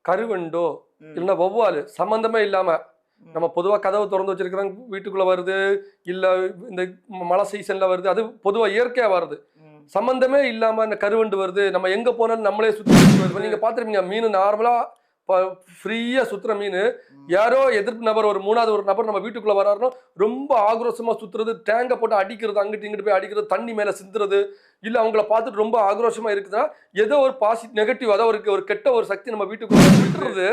கருவண்டோ இல்லைன்னா வௌவால் சம்பந்தமே இல்லாம நம்ம பொதுவா கதவு திறந்து வச்சிருக்கிறோம் வீட்டுக்குள்ள வருது, இல்ல இந்த மழை சீசன்ல வருது, அது பொதுவா இயற்கையா வருது. சம்பந்தமே இல்லாம இந்த கருவண்டு வருது, நம்ம எங்க போனாலும் நம்மளே சுத்தி வருது. நீங்க பாத்துருப்பீங்க மீன் நார்மலா ஃப்ரீயா சுத்துற மீன் யாரோ எதிர்ப்பு நபர் ஒரு மூணாவது ஒரு நபர் நம்ம வீட்டுக்குள்ள வராருன்னா ரொம்ப ஆக்ரோஷமா சுத்துறது, டேங்க போட்டு அடிக்கிறது, அங்கிட்டு இங்கிட்டு போய் அடிக்கிறது, தண்ணி மேல சிந்துறது, இல்ல அவங்கள பார்த்துட்டு ரொம்ப ஆக்ரோஷமா இருக்குதுன்னா ஏதோ ஒரு நெகட்டிவ், அதாவது ஒரு கெட்ட ஒரு சக்தி நம்ம வீட்டுக்குள்ள விட்டுறது.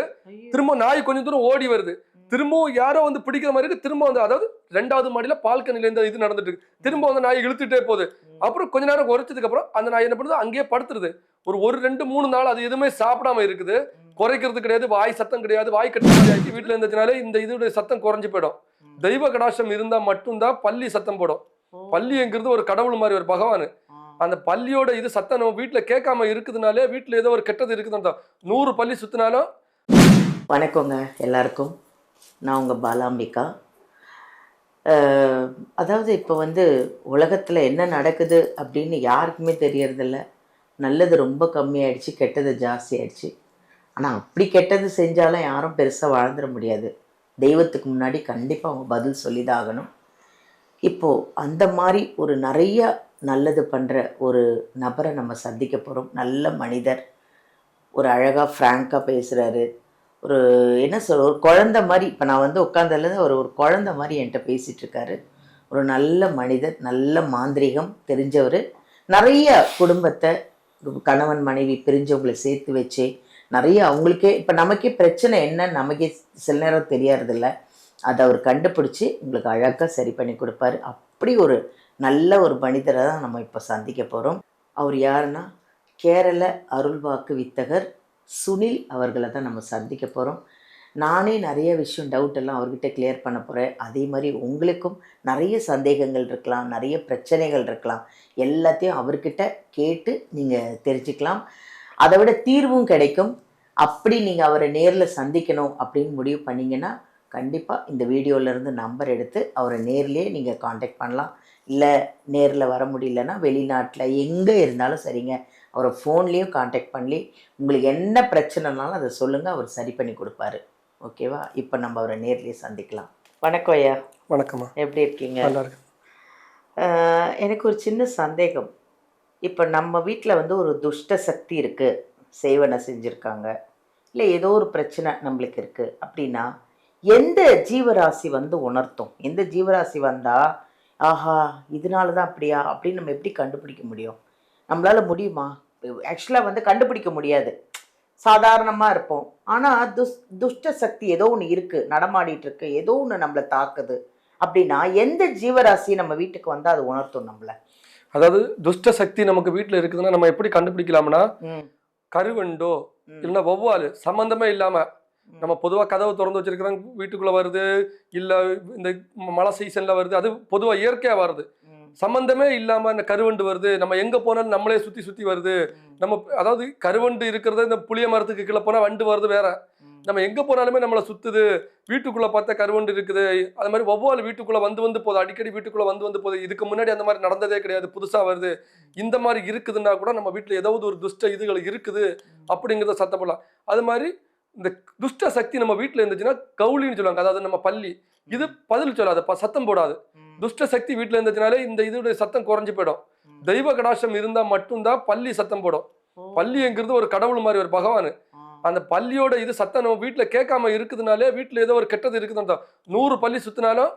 திரும்ப நாய் கொஞ்சம் தூரம் ஓடி வருது, திரும்பவும் யாரோ வந்து பிடிக்கிற மாதிரி இருக்கு, திரும்ப வந்து அதாவது 2வது மாடியில பால்கனில இந்த இது நடந்துட்டு இருக்கு, திரும்ப வந்து நாய் இழுத்துட்டே போகுது. அப்புறம் கொஞ்ச நேரம் குறைச்சதுக்கு அப்புறம் அந்த நாய் என்ன பண்ணுது, அங்கேயே படுத்துருது. ஒரு 2 3 நாள் அது எதுவுமே சாப்பிடாம இருக்குது, குறைக்கிறது கிடையாது, வாய் சத்தம் கிடையாது, வாய் கட்டு மாதிரி ஆக்கி வீட்டுல இருந்துச்சுனாலே இந்த இதோட சத்தம் குறைஞ்சு போயிடும். தெய்வ கடாட்சம் இருந்தா மட்டும்தான் பள்ளி சத்தம் போடும். பள்ளிங்கிறது ஒரு கடவுள் மாதிரி, ஒரு பகவான். அந்த பள்ளியோட இது சத்தம் நம்ம வீட்டுல கேட்காம இருக்குதுனாலே வீட்டுல ஏதோ ஒரு கெட்டது இருக்குதுன்னு 100 பள்ளி சுத்தினாலும். வணக்கங்க எல்லாருக்கும். நான் உங்கள் பாலாம்பிகா. அதாவது இப்போ வந்து உலகத்தில் என்ன நடக்குது அப்படின்னு யாருக்குமே தெரியறதில்ல. நல்லது ரொம்ப கம்மியாயிடுச்சு, கெட்டது ஜாஸ்தி ஆயிடுச்சு. ஆனால் அப்படி கெட்டது செஞ்சாலும் யாரும் பெருசாக வாழ்ந்துட முடியாது. தெய்வத்துக்கு முன்னாடி கண்டிப்பாக அவங்க பதில் சொல்லி தான் ஆகணும். இப்போது அந்த மாதிரி ஒரு நிறைய நல்லது பண்ணுற ஒரு நபரை நம்ம சந்திக்க போகிறோம். நல்ல மனிதர், ஒரு அழகாக ஃப்ராங்காக பேசுகிறாரு, ஒரு என்ன சொல்ற ஒரு குழந்தை மாதிரி. இப்போ நான் வந்து உட்காந்ததுலேருந்து ஒரு குழந்தை மாதிரி என்கிட்ட பேசிகிட்ருக்காரு. ஒரு நல்ல மனிதர், நல்ல மாந்திரிகம் தெரிஞ்சவர். நிறைய குடும்பத்தை, கணவன் மனைவி பிரிஞ்சவங்களை சேர்த்து வச்சு நிறைய அவங்களுக்கே இப்போ நமக்கே பிரச்சனை என்னன்னு நமக்கே சில நேரம் தெரியறதில்ல. அதை அவர் கண்டுபிடிச்சி உங்களுக்கு அழகாக சரி பண்ணி கொடுப்பாரு. அப்படி ஒரு நல்ல ஒரு மனிதரை தான் நம்ம இப்போ சந்திக்க போகிறோம். அவர் யாருன்னா கேரள அருள்வாக்கு வித்தகர் சுனில் அவர்களை தான் நம்ம சந்திக்க போகிறோம். நானே நிறைய விஷயம் டவுட் எல்லாம் அவர்கிட்ட கிளியர் பண்ண போகிறேன். அதே மாதிரி உங்களுக்கும் நிறைய சந்தேகங்கள் இருக்கலாம், நிறைய பிரச்சனைகள் இருக்கலாம். எல்லாத்தையும் அவர்கிட்ட கேட்டு நீங்கள் தெரிஞ்சுக்கலாம். அதை விட தீர்வும் கிடைக்கும். அப்படி நீங்கள் அவரை நேரில் சந்திக்கணும் அப்படின்னு முடிவு பண்ணிங்கன்னா கண்டிப்பாக இந்த வீடியோவிலேருந்து நம்பர் எடுத்து அவரை நேர்லேயே நீங்கள் காண்டாக்ட் பண்ணலாம். இல்லை நேரில் வர முடியலன்னா வெளிநாட்டில் எங்கே இருந்தாலும் சரிங்க, அவரை ஃபோன்லேயும் காண்டாக்ட் பண்ணி உங்களுக்கு என்ன பிரச்சனைனாலும் அதை சொல்லுங்கள், அவர் சரி பண்ணி கொடுப்பாரு. ஓகேவா? இப்போ நம்ம அவரை நேர்லேயே சந்திக்கலாம். வணக்கம் ஐயா. வணக்கம்மா. எப்படி இருக்கீங்க? நல்லா இருக்கு. எனக்கு ஒரு சின்ன சந்தேகம். இப்போ நம்ம வீட்டில் வந்து ஒரு துஷ்ட சக்தி இருக்குது, சேவனை செஞ்சுருக்காங்க, இல்லை ஏதோ ஒரு பிரச்சனை நம்மளுக்கு இருக்குது அப்படின்னா எந்த ஜீவராசி வந்து உணர்த்தும்? எந்த ஜீவராசி வந்தால் ஆஹா இதனால தான் அப்படியா அப்படின்னு நம்ம எப்படி கண்டுபிடிக்க முடியும்? நம்மளால் முடியுமா? ஆக்சுவலாக வந்து கண்டுபிடிக்க முடியாது, சாதாரணமாக இருப்போம். ஆனால் துஷ்ட சக்தி ஏதோ ஒன்று இருக்குது, நடமாடிட்டுருக்கு, ஏதோ ஒன்று நம்மளை தாக்குது அப்படின்னா எந்த ஜீவராசி நம்ம வீட்டுக்கு வந்தால் அது உணர்த்தும் நம்மளை? அதாவது துஷ்ட சக்தி நமக்கு வீட்டுல இருக்குதுன்னா நம்ம எப்படி கண்டுபிடிக்கலாம்னா, கருவண்டோ இல்லைன்னா வௌவால் சம்பந்தமே இல்லாம நம்ம பொதுவா கதவு திறந்து வச்சிருக்கிறோம் வீட்டுக்குள்ள வருது, இல்ல இந்த மழை சீசன்ல வருது, அது பொதுவா இயற்கையா வருது. சம்பந்தமே இல்லாம இந்த கருவண்டு வருது, நம்ம எங்க போனாலும் நம்மளே சுத்தி சுத்தி வருது. நம்ம அதாவது கருவண்டு இருக்கிறது இந்த புளிய மரத்துக்கு கீழே போனா வண்டு வருது வேற, நம்ம எங்க போனாலுமே நம்மளை சுத்துது. வீட்டுக்குள்ள பார்த்தா கருவண்டு இருக்குது. அது மாதிரி வௌவால் வீட்டுக்குள்ள வந்து போகுது, அடிக்கடி வீட்டுக்குள்ள வந்து போகுது. இதுக்கு முன்னாடி அந்த மாதிரி நடந்ததே கிடையாது, புதுசா வருது. இந்த மாதிரி இருக்குதுன்னா கூட நம்ம வீட்டுல ஏதாவது ஒரு துஷ்ட இதுகள் இருக்குது அப்படிங்கிறத சத்தப்படலாம். அது மாதிரி இந்த துஷ்ட சக்தி நம்ம வீட்டுல இருந்துச்சுன்னா கவுளின்னு சொல்லுவாங்க, அதாவது நம்ம பள்ளி. இது பதில் சொல்லாது, சத்தம் போடாது. துஷ்ட சக்தி வீட்டுல இருந்துச்சுனாலே இந்த இதோட சத்தம் குறைஞ்சு போயிடும். தெய்வ கடாட்சம் இருந்தா மட்டும்தான் பள்ளி சத்தம் போடும். பள்ளிங்கிறது ஒரு கடவுள் மாதிரி, ஒரு பகவான். அந்த பள்ளியோட இது சத்தம் நம்ம வீட்டுல கேட்காம இருக்குதுனாலே வீட்டுல ஏதோ ஒரு கெட்டது இருக்குதுன்னு அர்த்தம். 100 பள்ளி சுத்தினாலும்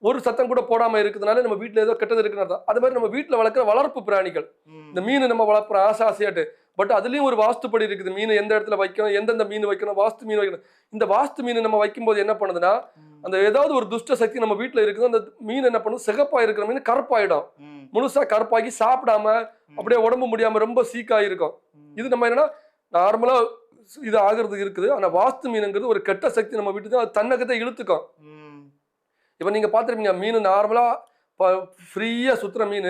ஒரு சத்தம் கூட போடாம இருக்குதுனாலே நம்ம வீட்டுல ஏதோ கெட்டது இருக்குன்னு அர்த்தம். அது மாதிரி நம்ம வீட்டுல வளர்க்குற வளர்ப்பு பிராணிகள், இந்த மீன் நம்ம வளர்ப்புற ஆசையாட்டு, பட் அதுலயும் ஒரு வாஸ்துப்படி இருக்குது. மீன் எந்த இடத்துல வைக்கணும், எந்தெந்த மீன் வைக்கணும், வாஸ்து மீன் வைக்கணும். இந்த வாஸ்து மீன் நம்ம வைக்கும்போது என்ன பண்ணுதுன்னா, அந்த ஏதாவது ஒரு துஷ்ட சக்தி நம்ம வீட்டுல இருக்குது, அந்த மீன் என்ன பண்ணும், சிகப்பா இருக்கிற மீன் கருப்பாயிடும். முழுசா கருப்பாகி சாப்பிடாம அப்படியே உடம்பு முடியாம ரொம்ப சீக்காகி இருக்கும். இது நம்ம என்னன்னா நார்மலா இது ஆகிறது இருக்குது. ஆனா வாஸ்து மீனுங்கிறது ஒரு கெட்ட சக்தி நம்ம வீட்டுக்கு அது தன்னகத்தை இழுத்துக்கும். இப்ப நீங்க பாத்துருப்பீங்க மீன் நார்மலா ஃப்ரீயா சுத்துற மீன்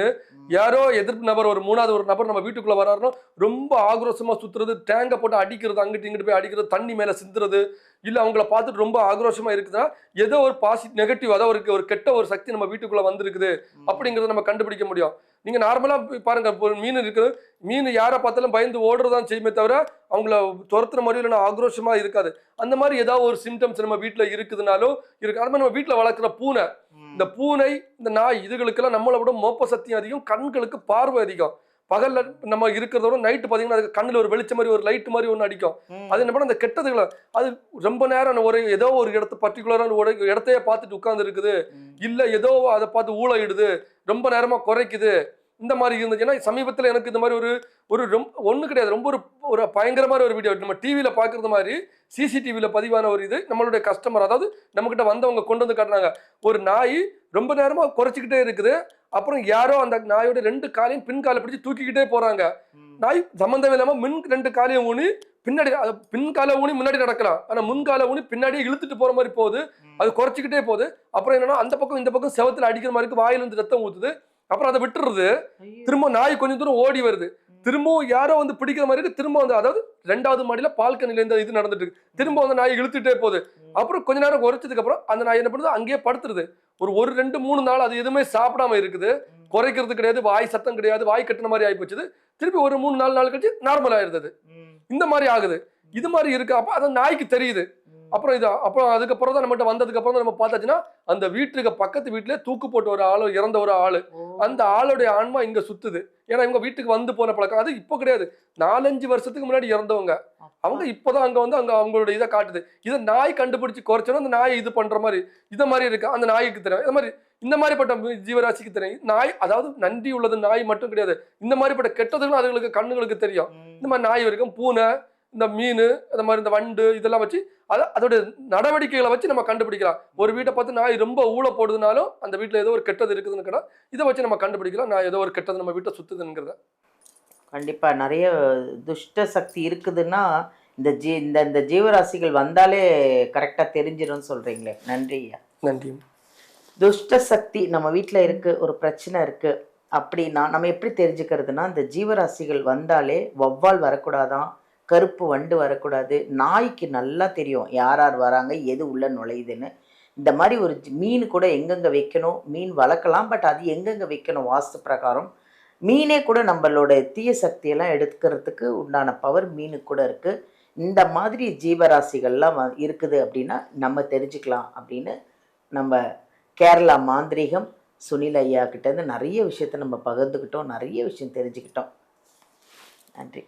யாரோ எதிர்ப்பு நபர் ஒரு மூணாவது ஒரு நபர் நம்ம வீட்டுக்குள்ள வராருன்னா ரொம்ப ஆக்ரோஷமா சுத்துறது, டேங்க போட்டு அடிக்கிறது, அங்கிட்டு இங்கிட்டு போய் அடிக்கிறது, தண்ணி மேல சிந்துறது, இல்ல அவங்கள பார்த்துட்டு ரொம்ப ஆக்ரோஷமா இருக்குதுன்னா ஏதோ ஒரு நெகட்டிவ், அதாவது ஒரு கெட்ட ஒரு சக்தி நம்ம வீட்டுக்குள்ள வந்திருக்குது அப்படிங்கறத நம்ம கண்டுபிடிக்க முடியும். நீங்க நார்மலா பாருங்க, இப்போ மீன் இருக்குது, மீன் யாரை பார்த்தாலும் பயந்து ஓடுறதான் செய்யுமே தவிர அவங்கள துரத்துற மாதிரி இல்லைன்னா ஆக்ரோஷமா இருக்காது. அந்த மாதிரி ஏதாவது ஒரு சிம்டம்ஸ் நம்ம வீட்டுல இருக்குதுனாலும் இருக்கு. அது மாதிரி நம்ம வீட்டுல வளர்க்குற பூனை, இந்த பூனை, இந்த நாய், இதுகளுக்கெல்லாம் நம்மளை விட மோப்ப சக்தி அதிகம், கண்களுக்கு பார்வை அதிகம். பகல்ல நம்ம இருக்கிறத விட நைட்டு பாத்தீங்கன்னா அதுக்கு கண்ணுல ஒரு வெளிச்சம் மாதிரி ஒரு லைட் மாதிரி ஒன்று அடிக்கும். அது என்ன பண்ண, அந்த கெட்டதுகளை அது ரொம்ப நேரம் ஒரு ஏதோ ஒரு இடத்த பர்டிகுலரான ஒரு இடத்தையே பார்த்துட்டு உட்கார்ந்து இருக்குது, இல்ல ஏதோ அதை பார்த்து ஊழையிடுது, ரொம்ப நேரமா குறைக்குது, இந்த மாதிரி இருந்துச்சுன்னா. சமீபத்தில் எனக்கு இந்த மாதிரி ஒரு ஒண்ணு கிடையாது, ரொம்ப ஒரு பயங்கரமான ஒரு வீடியோ நம்ம டிவியில பாக்குறது மாதிரி சிசிடிவியில பதிவான ஒரு இது. நம்மளுடைய கஸ்டமர், அதாவது நம்ம கிட்ட வந்தவங்க கொண்டு வந்து காட்டுறாங்க, ஒரு நாய் ரொம்ப நேரமா குறைச்சிக்கிட்டே இருக்குது, அப்புறம் யாரோ அந்த நாயோட 2 காலையும் பின் காலை பிடிச்சு தூக்கிக்கிட்டே போறாங்க. நாய் சம்பந்தம் இல்லாம 2 காலையும் ஊனி பின்னாடி, பின் காலை ஊனி முன்னாடி நடக்கலாம், ஆனா முன்காலை ஊனி பின்னாடியே இழுத்துட்டு போற மாதிரி போகுது, அது குறைச்சிக்கிட்டே போகுது. அப்புறம் என்னன்னா அந்த பக்கம் இந்த பக்கம் செவத்துல அடிக்கிற மாதிரி வாயிலிருந்து ரத்தம் ஊத்துது, அப்புறம் அதை விட்டுறது, திரும்ப நாய் கொஞ்சம் தூரம் ஓடி வருது, திரும்பவும் யாரோ வந்து பிடிக்கிற மாதிரி இருக்கு, திரும்ப வந்து அதாவது 2வது மாடியில பால்கனில இந்த இது நடந்துட்டு இருக்கு, திரும்ப வந்து நாய் இழுத்துட்டே போகுது. அப்புறம் கொஞ்ச நேரம் குறைச்சதுக்கு அப்புறம் அந்த நாய் என்ன பண்ணுது, அங்கேயே படுத்துருது. ஒரு 2 3 நாள் அது எதுவுமே சாப்பிடாம இருக்குது, குறைக்கிறது கிடையாது, வாய் சத்தம் கிடையாது, வாய் கட்டின மாதிரி ஆகி போச்சு. திருப்பி ஒரு 3 4 நாள் கழிச்சு நார்மல் ஆயிருந்தது. இந்த மாதிரி ஆகுது, இது மாதிரி இருக்கு. அப்ப அது நாய்க்கு தெரியுது. அப்புறம் அப்புறம் அதுக்கப்புறம் தான் நம்மகிட்ட வந்ததுக்கு அப்புறம் தான் நம்ம பார்த்தாச்சுன்னா, அந்த வீட்டுக்கு பக்கத்து வீட்டிலே தூக்கு போட்டு ஒரு ஆளு, இறந்த ஒரு ஆளு, அந்த ஆளுடைய ஆன்மா இங்க சுத்துது. ஏன்னா இவங்க வீட்டுக்கு வந்து போன பழக்கம், அது இப்போ கிடையாது, 4 5 வருஷத்துக்கு முன்னாடி இறந்தவங்க, அவங்க இப்போதான் அங்க வந்து அங்க அவங்களோட இதை காட்டுது. இதை நாய் கண்டுபிடிச்சு குறைச்சோன்னா அந்த நாயை இது பண்ற மாதிரி இதை மாதிரி இருக்கு. அந்த நாய்க்கு தெரியும், இந்த மாதிரி இந்த மாதிரிப்பட்ட ஜீவராசிக்கு தெரியும். நாய் அதாவது நன்றி உள்ளது நாய் மட்டும் கிடையாது, இந்த மாதிரிப்பட்ட கெட்டதுகளும் அதுகளுக்கு கண்ணுகளுக்கு தெரியும். இந்த மாதிரி நாய் வரைக்கும், பூனை, இந்த மீன், அந்த மாதிரி இந்த வண்டு, இதெல்லாம் வச்சு அதோட நடவடிக்கைகளை வச்சு நம்ம கண்டுபிடிக்கலாம். ஒரு வீட்டை பார்த்து நாய் ரொம்ப ஊழ போடுதுனாலும் அந்த வீட்டுல ஏதோ ஒரு கெட்டது இருக்குதுன்னு இதை வச்சு நம்ம கண்டுபிடிக்கலாம், நான் ஏதோ ஒரு கெட்டது நம்ம வீட்டை சுத்துதுங்கிறத. கண்டிப்பா நிறைய துஷ்ட சக்தி இருக்குதுன்னா இந்த ஜீவராசிகள் வந்தாலே கரெக்டா தெரிஞ்சிடும் சொல்றீங்களே. நன்றி ஐயா. நன்றி. துஷ்ட சக்தி நம்ம வீட்டில் இருக்கு, ஒரு பிரச்சனை இருக்கு அப்படின்னா நம்ம எப்படி தெரிஞ்சுக்கிறதுனா, இந்த ஜீவராசிகள் வந்தாலே வௌவால் வரக்கூடாதான், கருப்பு வண்டு வரக்கூடாது. நாய்க்கு நல்லா தெரியும் யார் யார் வராங்க, எது உள்ள நுழையுதுன்னு. இந்த மாதிரி ஒரு மீன் கூட எங்கெங்கே வைக்கணும், மீன் வளர்க்கலாம், பட் அது எங்கெங்கே வைக்கணும் வாஸ்து பிரகாரம். மீனே கூட நம்மளோட தீய சக்தியெல்லாம் எடுக்கிறதுக்கு உண்டான பவர் மீனுக்கு கூட இருக்குது. இந்த மாதிரி ஜீவராசிகள்லாம் இருக்குது அப்படின்னா நம்ம தெரிஞ்சுக்கலாம் அப்படின்னு நம்ம கேரளா மாந்திரீகம் சுனில் ஐயா கிட்டேருந்து நிறைய விஷயத்த நம்ம பகிர்ந்துக்கிட்டோம், நிறைய விஷயம் தெரிஞ்சுக்கிட்டோம். நன்றி.